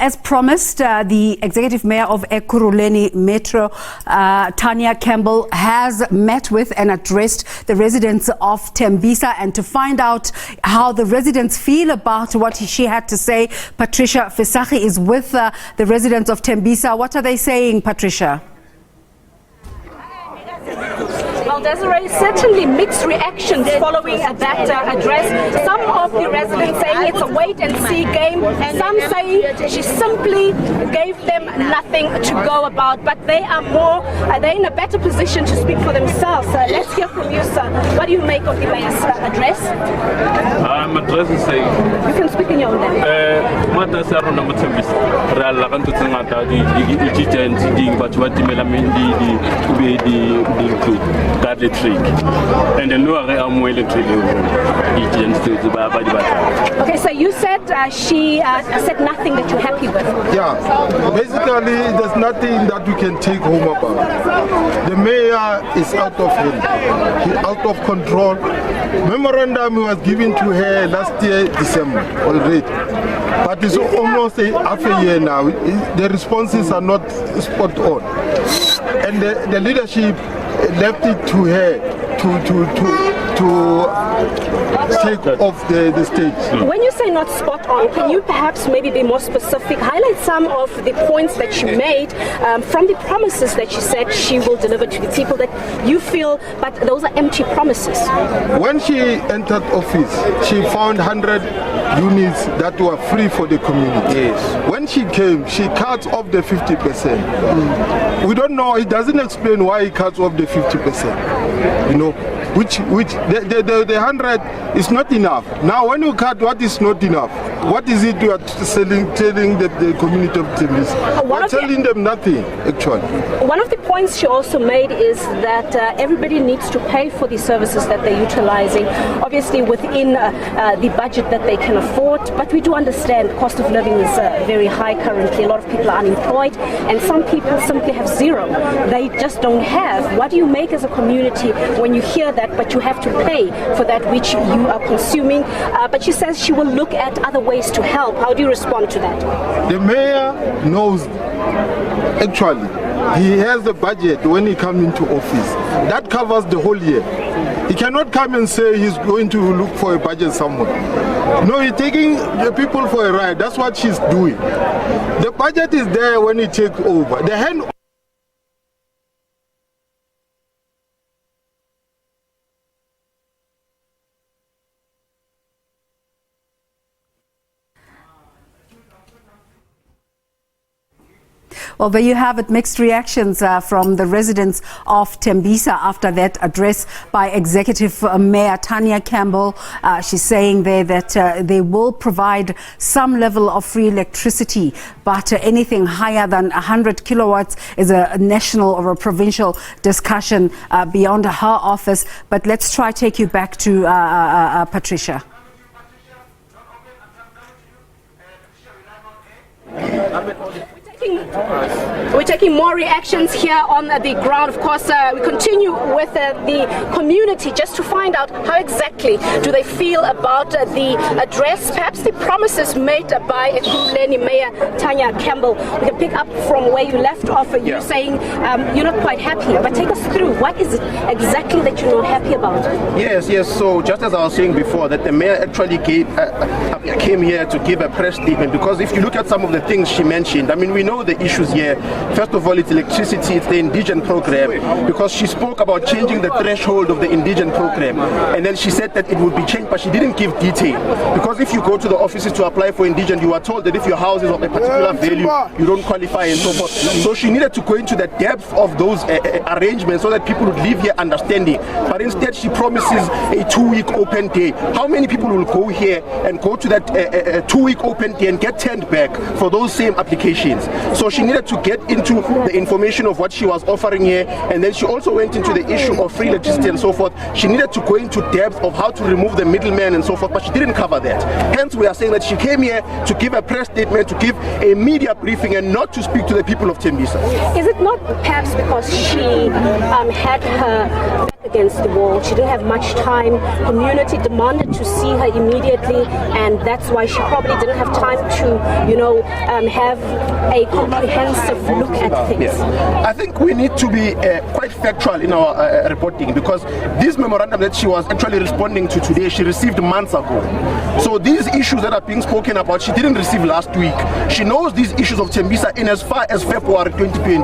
as promised, the executive mayor of Ekurhuleni Metro, Campbell, has met with and addressed the residents of Tembisa, and to find out how the residents feel about what she had to say, Patricia Visagie is with the residents of Tembisa. What are they saying, Patricia? Well, Desiree, certainly mixed reactions following that address. Some of the residents saying it's a wait-and-see game. Some say she simply gave them nothing to go about. But they are they're in a better position to speak for themselves. Let's hear from you, sir. What do you make of the mayor's address? Address is saying you can speak in your own language. Okay, so you said she said nothing that you're happy with. Yeah, basically there's nothing that we can take home about. The mayor is out of hand, he's out of control. Memorandum was given to her last year December already, but it's almost half a year now. The responses are not spot on, and the leadership left it to her to take off the stage. When you say not spot on, can you perhaps maybe be more specific? Highlight some of the points that she made from the promises that she said she will deliver to the people that you feel, but those are empty promises. When she entered office, she found 100 units that were free for the community. Yes. When she came, she cut off the 50%. We don't know, it doesn't explain why he cuts off the 50%. You know, which the 100 is not enough. Now when you cut what is not enough, what is it you are telling the community of Tembisa? We're telling them nothing, actually. One of the points she also made is that everybody needs to pay for the services that they're utilizing, obviously within the budget that they can afford, but we do understand cost of living is very high currently. A lot of people are unemployed, and some people simply have zero. They just don't have. What do you make as a community when you hear that, but you have to pay for that which you are consuming? But she says she will look at other ways to help. How do you respond to that? The mayor knows, actually, he has the budget when he comes into office. That covers the whole year. He cannot come and say he's going to look for a budget somewhere. No, he's taking the people for a ride. That's what she's doing. The budget is there when he takes over. The hand. Well, there you have it, mixed reactions from the residents of Tembisa after that address by Executive Mayor Campbell. She's saying there that they will provide some level of free electricity, but anything higher than 100 kilowatts is a national or a provincial discussion beyond her office. But let's try take you back to Patricia. We're taking more reactions here on the ground. Of course, we continue with the community just to find out how exactly do they feel about the address, perhaps the promises made by Ekurhuleni Mayor Campbell. We can pick up from where you left off, you saying you're not quite happy, but take us through. What is it exactly that you're not happy about? Yes. So just as I was saying before, that the mayor actually came here to give a press statement, because if you look at some of the things she mentioned, I mean, we know the issues here. First of all, it's electricity, it's the indigent program, because she spoke about changing the threshold of the indigent program, and then she said that it would be changed, but she didn't give detail, because if you go to the offices to apply for indigent, you are told that if your house is of a particular value, you don't qualify and so forth. So she needed to go into the depth of those arrangements so that people would live here understanding, but instead she promises a 2-week open day. How many people will go here and go to that 2-week open day and get turned back for those same applications? So she needed to get into the information of what she was offering here, and then she also went into the issue of free electricity and so forth. She needed to go into depth of how to remove the middleman and so forth, but she didn't cover that. Hence, we are saying that she came here to give a press statement, to give a media briefing, and not to speak to the people of Tembisa. Is it not perhaps because she had her against the wall. She didn't have much time. Community demanded to see her immediately, and that's why she probably didn't have time to, have a comprehensive look at things. Yes. I think we need to be quite factual in our reporting, because this memorandum that she was actually responding to today, she received months ago. So these issues that are being spoken about, she didn't receive last week. She knows these issues of Tembisa in as far as February 2020.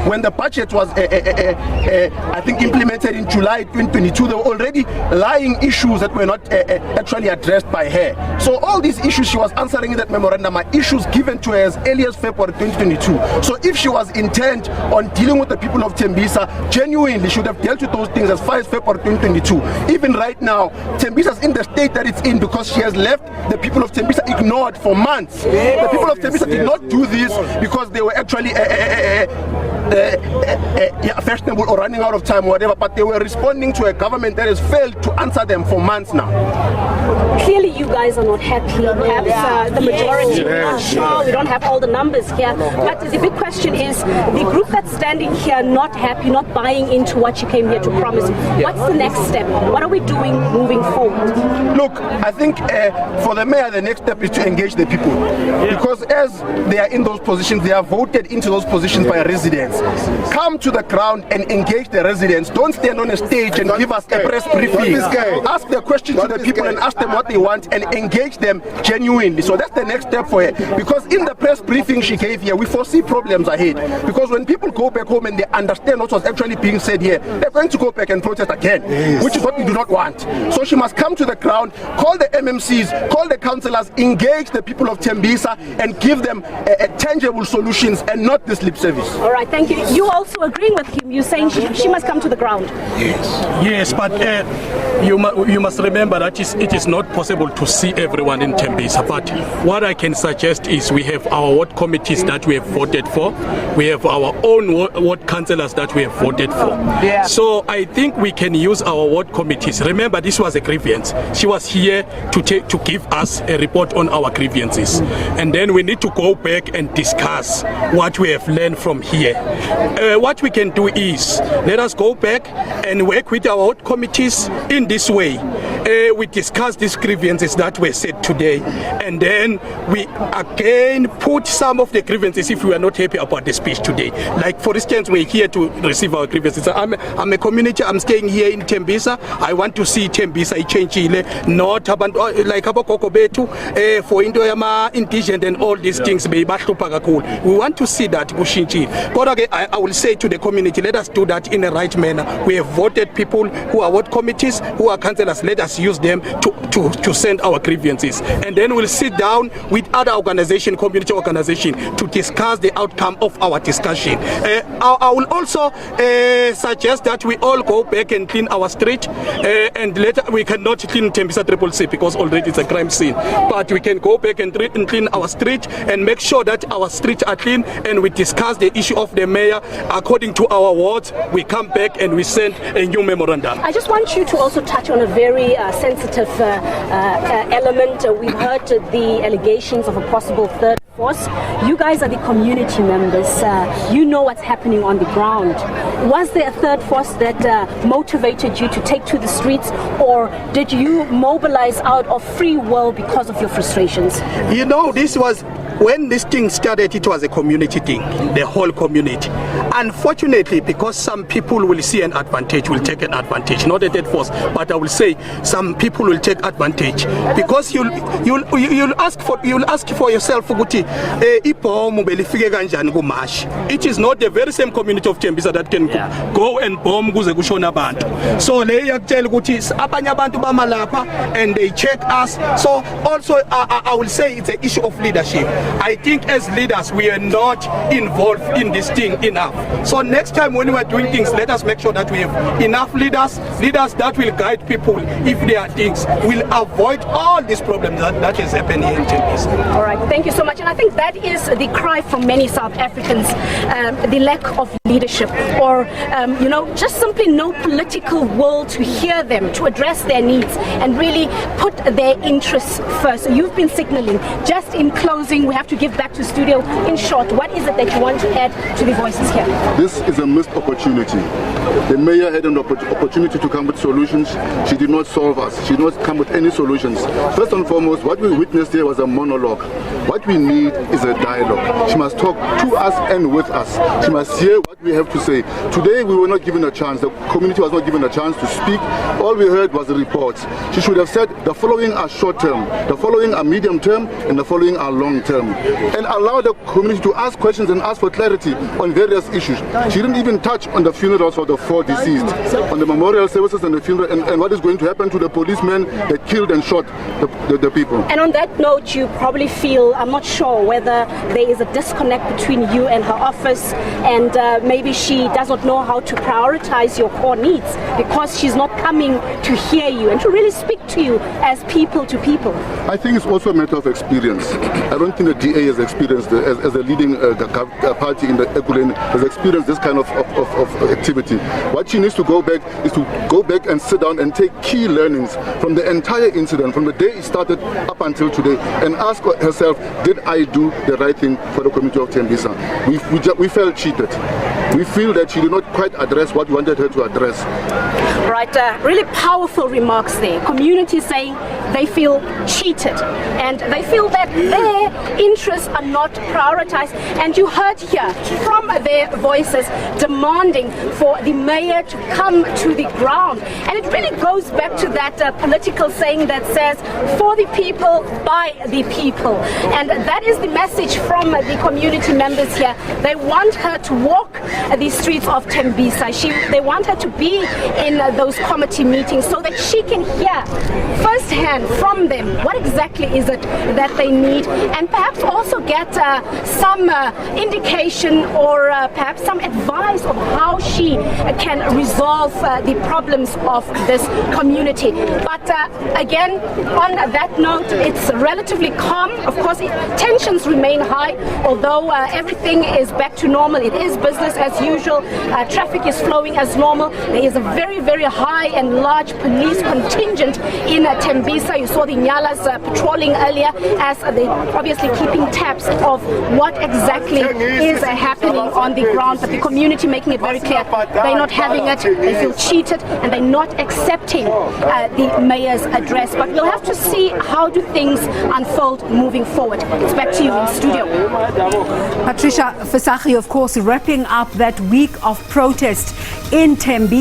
When the budget was, I think, implemented in July 2022, there were already lying issues that were not actually addressed by her. So all these issues she was answering in that memorandum are issues given to her as early as February 2022. So if she was intent on dealing with the people of Tembisa, genuinely should have dealt with those things as far as February 2022. Even right now, Tembisa is in the state that it's in because she has left the people of Tembisa ignored for months. The people of Tembisa did not do this because they were actually fashionable or running out of time or whatever, but they were responding to a government that has failed to answer them for months now. Clearly you guys are not happy. Perhaps the majority, we're not sure, we don't have all the numbers here, but the big question is the group that's standing here not happy, not buying into what you came here to promise. What's the next step? What are we doing moving forward? Look, I think for the mayor, the next step is to engage the people, because as they are in those positions, they are voted into those positions by residents. Come to the ground and engage the residents. Don't stand on a stage and give us a press briefing. Ask the question to the people and ask them what they want and engage them genuinely. So that's the next step for her, because in the press briefing she gave here, we foresee problems ahead, because when people go back home and they understand what was actually being said here, they're going to go back and protest again, which is what we do not want. So she must come to the ground, call the MMCs, call the councillors, engage the people of Tembisa and give them tangible solutions and not this lip service. All right, thank you. You also agreeing with him? You're saying she must come to the ground? Yes, but you must remember that it is not possible to see everyone in Tembisa. But what I can suggest is we have our ward committees that we have voted for. We have our own ward councillors that we have voted for. So I think we can use our ward committees. Remember, this was a grievance. She was here to give us a report on our grievances. And then we need to go back and discuss what we have learned from here. What we can do is let us go back and work with our ward committees in this way. We discuss these grievances that were said today, and then we again put some of the grievances if we are not happy about the speech today. Like for instance, we're here to receive our grievances. I'm a community, I'm staying here in Tembisa. I want to see Tembisa change, not abantu like abokoko betu for into yama indigent and all these things. We want to see that kushinchi. But I will say to the community, let us do that in the right manner. We have voted people who are ward committees, who are councillors. Let us use them to send our grievances, and then we'll sit down with other organization, community organization, to discuss the outcome of our discussion. I will also suggest that we all go back and clean our street, and later we cannot clean Tembisa CCC because already it's a crime scene, but we can go back and clean our street and make sure that our streets are clean, and we discuss the issue of the mayor according to our wards. We come back and we send a new memorandum. I just want you to also touch on a very sensitive element. We've heard the allegations of a possible third force. You guys are the community members. You know what's happening on the ground. Was there a third force that motivated you to take to the streets, or did you mobilize out of free will because of your frustrations? You know, this was when this thing started, it was a community thing, the whole community. Unfortunately, because some people will see an advantage, will take an advantage, not a third force, but I will say some people will take advantage, because you'll ask for yourself, it is not the very same community of Tembisa that can go and bomb kuze kushona abantu. So and they check us. So also I will say it's an issue of leadership. I think as leaders we are not involved in this thing enough. So next time when we are doing things, let us make sure that we have enough leaders that will guide people. If there are things, we'll avoid all these problems that is happening in Tembisa. All right, thank you so much. And I think that is the cry from many South Africans, the lack of leadership, or just simply no political will to hear them, to address their needs and really put their interests first. So you've been signaling, just in closing, we have to give back to studio. In short, what is it that you want to add to the voices here? This is a missed opportunity. The mayor had an opportunity to come with solutions. She did not solve us. She did not come with any solutions. First and foremost, what we witnessed here was a monologue. What we need is a dialogue. She must talk to us and with us. She must hear what we have to say. Today we were not given a chance. The community was not given a chance to speak. All we heard was the reports. She should have said the following are short term, the following are medium term, and the following are long term. And allow the community to ask questions and ask for clarity on various issues. She didn't even touch on the funerals for the 4 deceased, on the memorial services and the funeral, and what is going to happen to the policemen that killed and shot the people. And on that note, you probably feel, I'm not sure whether there is a disconnect between you and her office, and maybe she does not know how to prioritize your core needs because she's not coming to hear you and to really speak to you as people to people. I think it's also a matter of experience. I don't think the DA has experienced, as a leading party in the Ekurhuleni, has experienced this kind of activity. What she needs to go back is to go back and sit down and take key learnings from the entire incident, from the day it started up until today, and ask herself, did I do the right thing for the community of Tembisa? We felt cheated. We feel that she did not quite address what we wanted her to address. Right, really powerful remarks there. Community saying they feel cheated and they feel that their interests are not prioritized. And you heard here from their voices demanding for the mayor to come to the ground. And it really goes back to that political saying that says, for the people, by the people. And that is the message from the community members here. They want her to walk the streets of Tembisa. They want her to be in those committee meetings so that she can hear firsthand from them what exactly is it that they need, and perhaps also get some indication or perhaps some advice of how she can resolve the problems of this community. But again, on that note, it's relatively calm. Of course, tensions remain high, although everything is back to normal. It is business as usual. Traffic is flowing as normal. There is a very, very high and large police contingent in Tembisa. You saw the Nyalas patrolling earlier as they obviously keeping tabs of what exactly is happening on the ground. But the community making it very clear they're not having it, they feel cheated, and they're not accepting the mayor's address. But we'll have to see how do things unfold moving forward. It's back to you in studio. Patricia Visagie, of course, wrapping up that week of protest in Tembisa.